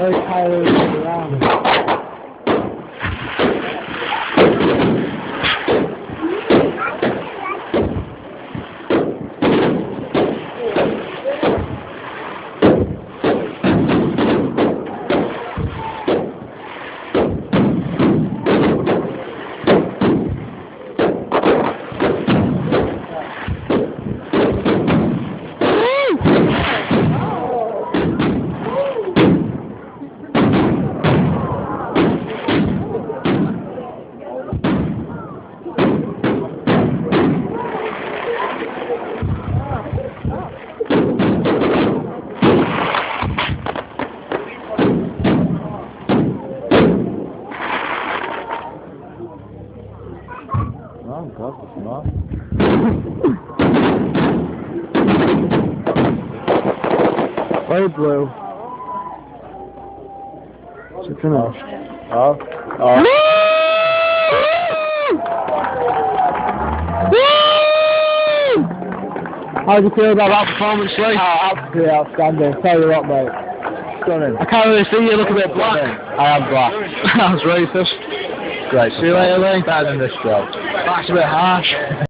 very tired around. Oh, God, it's not. Very blue. It's finished. Oh. Oh. How do you feel about that performance, Lee? Oh, absolutely outstanding. Tell you what, mate. Stunning. I can't really see you, look a bit black. I am black. That was racist. Great. See you later, Lee. Better than this job. That's a bit harsh.